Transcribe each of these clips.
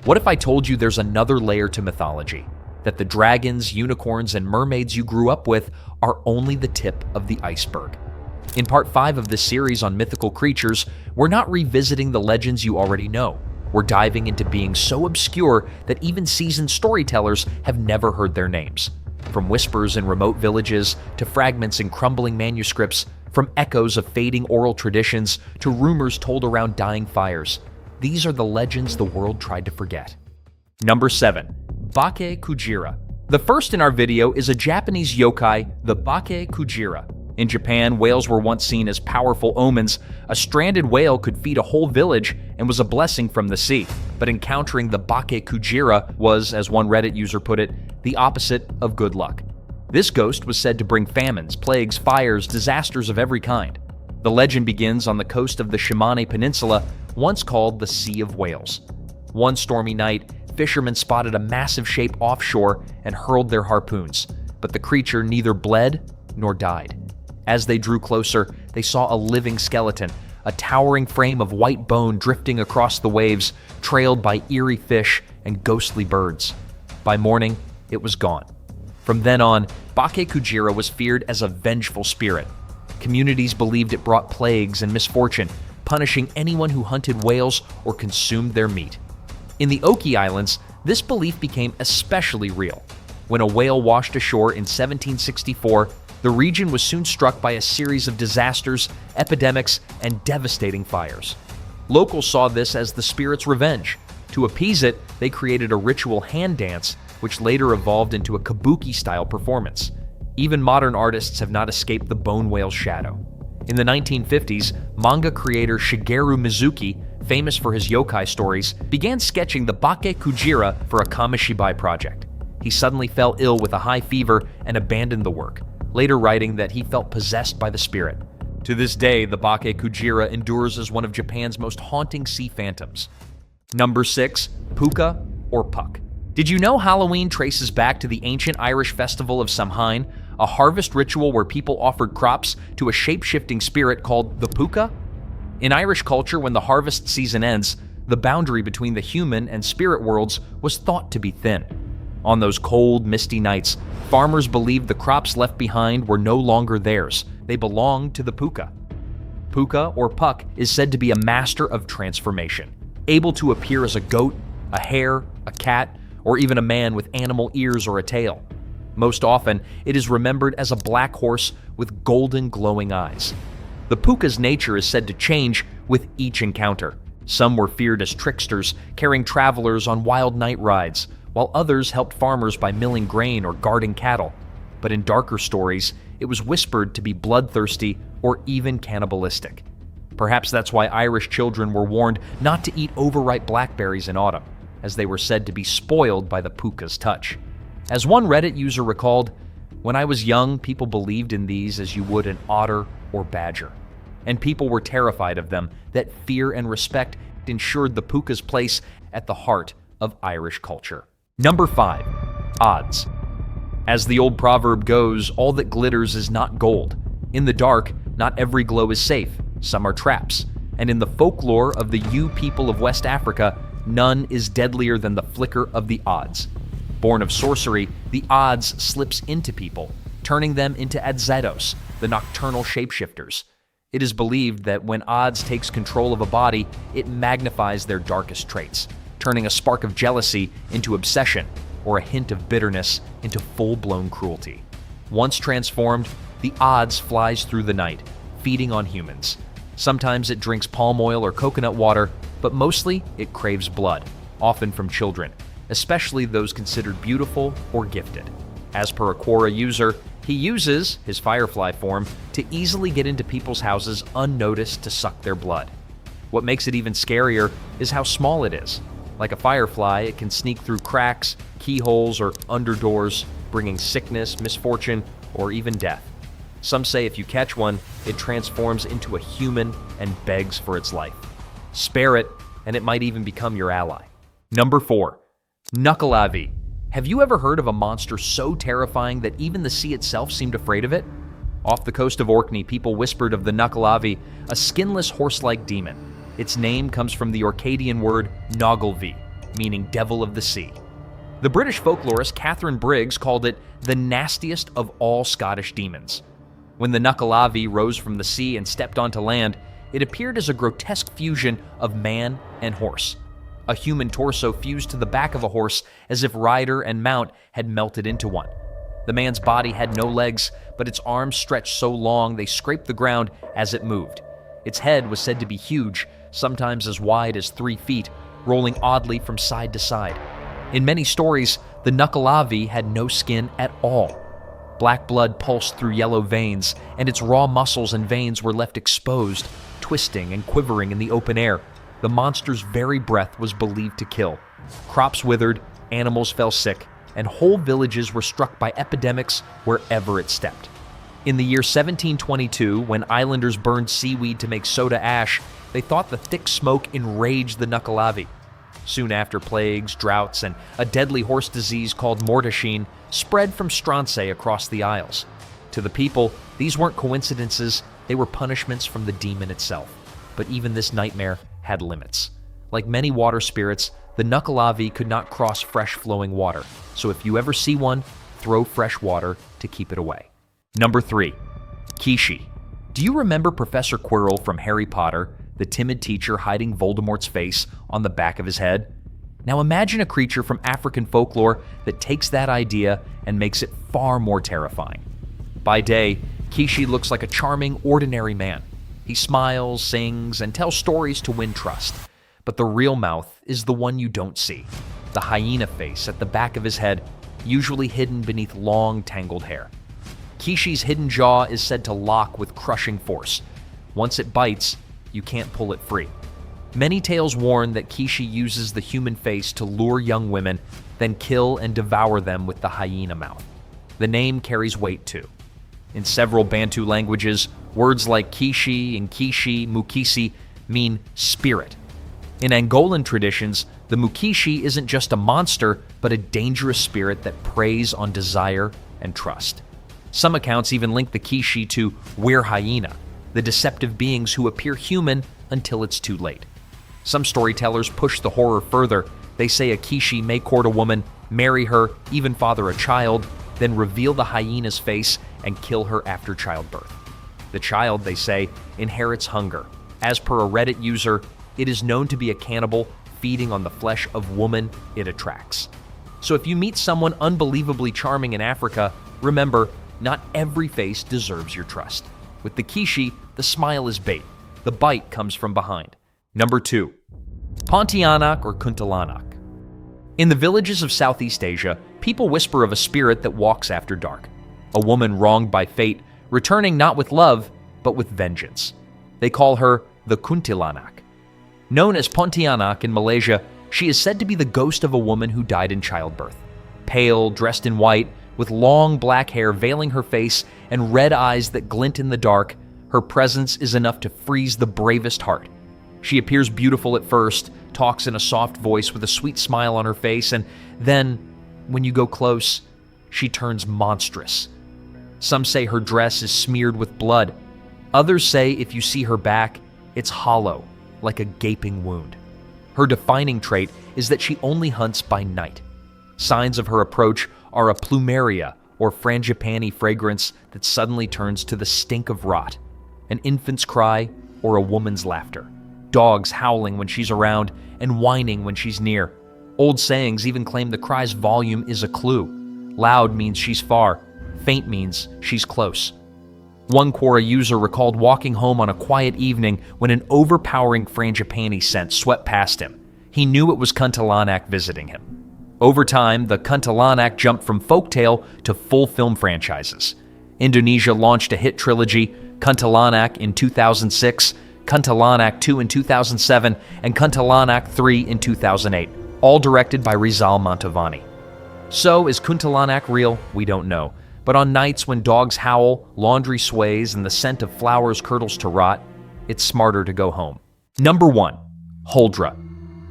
What if I told you there's another layer to mythology? That the dragons, unicorns, and mermaids you grew up with are only the tip of the iceberg. In part 5 of this series on mythical creatures, we're not revisiting the legends you already know. We're diving into beings so obscure that even seasoned storytellers have never heard their names. From whispers in remote villages, to fragments in crumbling manuscripts, from echoes of fading oral traditions, to rumors told around dying fires. These are the legends the world tried to forget. Number 7. Bake-Kujira. The first in our video is a Japanese yokai, the Bake-Kujira. In Japan, whales were once seen as powerful omens. A stranded whale could feed a whole village and was a blessing from the sea. But encountering the Bake-Kujira was, as one Reddit user put it, the opposite of good luck. This ghost was said to bring famines, plagues, fires, disasters of every kind. The legend begins on the coast of the Shimane Peninsula, once called the Sea of Whales. One stormy night, fishermen spotted a massive shape offshore and hurled their harpoons, but the creature neither bled nor died. As they drew closer, they saw a living skeleton, a towering frame of white bone drifting across the waves, trailed by eerie fish and ghostly birds. By morning, it was gone. From then on, Bake-Kujira was feared as a vengeful spirit. Communities believed it brought plagues and misfortune, punishing anyone who hunted whales or consumed their meat. In the Oki Islands, this belief became especially real. When a whale washed ashore in 1764, the region was soon struck by a series of disasters, epidemics, and devastating fires. Locals saw this as the spirit's revenge. To appease it, they created a ritual hand dance, which later evolved into a kabuki-style performance. Even modern artists have not escaped the bone whale's shadow. In the 1950s, manga creator Shigeru Mizuki, famous for his yokai stories, began sketching the Bake-Kujira for a Kamishibai project. He suddenly fell ill with a high fever and abandoned the work, later writing that he felt possessed by the spirit. To this day, the Bake-Kujira endures as one of Japan's most haunting sea phantoms. Number 6. Púca or Puck. Did you know Halloween traces back to the ancient Irish festival of Samhain, a harvest ritual where people offered crops to a shape-shifting spirit called the Púca? In Irish culture, when the harvest season ends, the boundary between the human and spirit worlds was thought to be thin. On those cold, misty nights, farmers believed the crops left behind were no longer theirs. They belonged to the Púca. Púca, or Puck, is said to be a master of transformation, able to appear as a goat, a hare, a cat, or even a man with animal ears or a tail. Most often, it is remembered as a black horse with golden glowing eyes. The Púca's nature is said to change with each encounter. Some were feared as tricksters, carrying travelers on wild night rides, while others helped farmers by milling grain or guarding cattle. But in darker stories, it was whispered to be bloodthirsty or even cannibalistic. Perhaps that's why Irish children were warned not to eat overripe blackberries in autumn, as they were said to be spoiled by the Púca's touch. As one Reddit user recalled, "When I was young, people believed in these as you would an otter or badger. And people were terrified of them, that fear and respect ensured the Púca's place at the heart of Irish culture." Number 5. Adze. As the old proverb goes, all that glitters is not gold. In the dark, not every glow is safe. Some are traps. And in the folklore of the Yu people of West Africa, none is deadlier than the flicker of the Adze. Born of sorcery, the Adze slips into people, turning them into Adzetos, the nocturnal shapeshifters. It is believed that when Adze takes control of a body, it magnifies their darkest traits, turning a spark of jealousy into obsession, or a hint of bitterness into full-blown cruelty. Once transformed, the Adze flies through the night, feeding on humans. Sometimes it drinks palm oil or coconut water, but mostly it craves blood, often from children, especially those considered beautiful or gifted. As per a Quora user, he uses his firefly form to easily get into people's houses unnoticed to suck their blood. What makes it even scarier is how small it is. Like a firefly, it can sneak through cracks, keyholes, or under doors, bringing sickness, misfortune, or even death. Some say if you catch one, it transforms into a human and begs for its life. Spare it, and it might even become your ally. Number 4. Nuckelavee. Have you ever heard of a monster so terrifying that even the sea itself seemed afraid of it? Off the coast of Orkney, people whispered of the Nuckelavee, a skinless horse-like demon. Its name comes from the Orcadian word Nuckelavee, meaning devil of the sea. The British folklorist Catherine Briggs called it the nastiest of all Scottish demons. When the Nuckelavee rose from the sea and stepped onto land, it appeared as a grotesque fusion of man and horse. A human torso fused to the back of a horse as if rider and mount had melted into one. The man's body had no legs, but its arms stretched so long they scraped the ground as it moved. Its head was said to be huge, sometimes as wide as 3 feet, rolling oddly from side to side. In many stories, the Nuckelavee had no skin at all. Black blood pulsed through yellow veins, and its raw muscles and veins were left exposed, twisting and quivering in the open air. The monster's very breath was believed to kill. Crops withered, animals fell sick, and whole villages were struck by epidemics wherever it stepped. In the year 1722, when islanders burned seaweed to make soda ash, they thought the thick smoke enraged the Nuckelavee. Soon after, plagues, droughts, and a deadly horse disease called mortashine spread from Stronsay across the Isles. To the people, these weren't coincidences, they were punishments from the demon itself. But even this nightmare had limits. Like many water spirits, the Nuckelavee could not cross fresh flowing water, so if you ever see one, throw fresh water to keep it away. Number 3. Kishi. Do you remember Professor Quirrell from Harry Potter, the timid teacher hiding Voldemort's face on the back of his head? Now imagine a creature from African folklore that takes that idea and makes it far more terrifying. By day, Kishi looks like a charming, ordinary man. He smiles, sings, and tells stories to win trust. But the real mouth is the one you don't see, the hyena face at the back of his head, usually hidden beneath long, tangled hair. Kishi's hidden jaw is said to lock with crushing force. Once it bites, you can't pull it free. Many tales warn that Kishi uses the human face to lure young women, then kill and devour them with the hyena mouth. The name carries weight too. In several Bantu languages, words like Kishi and Kishi, Mukisi mean spirit. In Angolan traditions, the Mukishi isn't just a monster, but a dangerous spirit that preys on desire and trust. Some accounts even link the Kishi to Were Hyena, the deceptive beings who appear human until it's too late. Some storytellers push the horror further. They say a Kishi may court a woman, marry her, even father a child, then reveal the hyena's face and kill her after childbirth. The child, they say, inherits hunger. As per a Reddit user, it is known to be a cannibal feeding on the flesh of woman it attracts. So if you meet someone unbelievably charming in Africa, remember, not every face deserves your trust. With the Kishi, the smile is bait. The bite comes from behind. Number 2. Pontianak or Kuntilanak. In the villages of Southeast Asia, people whisper of a spirit that walks after dark. A woman wronged by fate, returning not with love, but with vengeance. They call her the Kuntilanak. Known as Pontianak in Malaysia, she is said to be the ghost of a woman who died in childbirth. Pale, dressed in white, with long black hair veiling her face and red eyes that glint in the dark, her presence is enough to freeze the bravest heart. She appears beautiful at first, talks in a soft voice with a sweet smile on her face, and then, when you go close, she turns monstrous. Some say her dress is smeared with blood. Others say if you see her back, it's hollow, like a gaping wound. Her defining trait is that she only hunts by night. Signs of her approach are a plumeria or frangipani fragrance that suddenly turns to the stink of rot, an infant's cry or a woman's laughter, dogs howling when she's around and whining when she's near. Old sayings even claim the cry's volume is a clue. Loud means she's far, faint means she's close. One Quora user recalled walking home on a quiet evening when an overpowering frangipani scent swept past him. He knew it was Kuntilanak visiting him. Over time, the Kuntilanak jumped from folktale to full film franchises. Indonesia launched a hit trilogy, Kuntilanak in 2006, Kuntilanak 2 in 2007, and Kuntilanak 3 in 2008, all directed by Rizal Mantovani. So, is Kuntilanak real? We don't know. But on nights when dogs howl, laundry sways, and the scent of flowers curdles to rot, it's smarter to go home. Number 1. Huldra.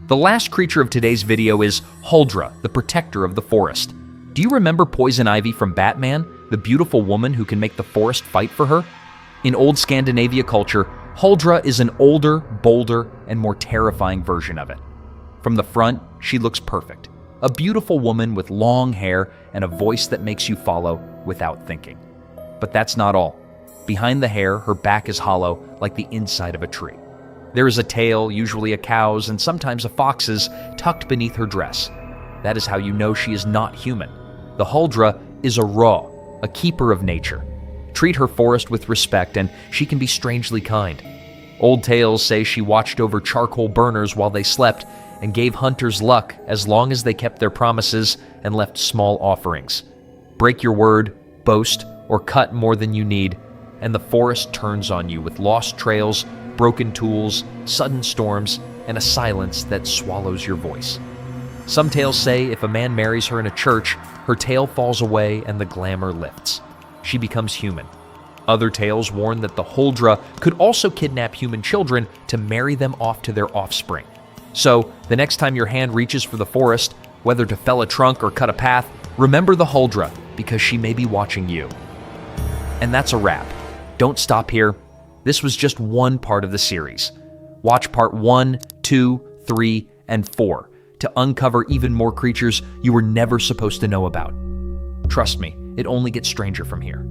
The last creature of today's video is Huldra, the protector of the forest. Do you remember Poison Ivy from Batman, the beautiful woman who can make the forest fight for her? In old Scandinavia culture, Huldra is an older, bolder, and more terrifying version of it. From the front, she looks perfect. A beautiful woman with long hair and a voice that makes you follow without thinking. But that's not all. Behind the hair, her back is hollow like the inside of a tree. There is a tail, usually a cow's and sometimes a fox's, tucked beneath her dress. That is how you know she is not human. The Huldra is a Ra, a keeper of nature. Treat her forest with respect and she can be strangely kind. Old tales say she watched over charcoal burners while they slept and gave hunters luck as long as they kept their promises and left small offerings. Break your word, boast, or cut more than you need, and the forest turns on you with lost trails, broken tools, sudden storms, and a silence that swallows your voice. Some tales say if a man marries her in a church, her tail falls away and the glamour lifts. She becomes human. Other tales warn that the Huldra could also kidnap human children to marry them off to their offspring. So, the next time your hand reaches for the forest, whether to fell a trunk or cut a path, remember the Huldra, because she may be watching you. And that's a wrap. Don't stop here. This was just one part of the series. Watch part 1, 2, 3, and 4 to uncover even more creatures you were never supposed to know about. Trust me, it only gets stranger from here.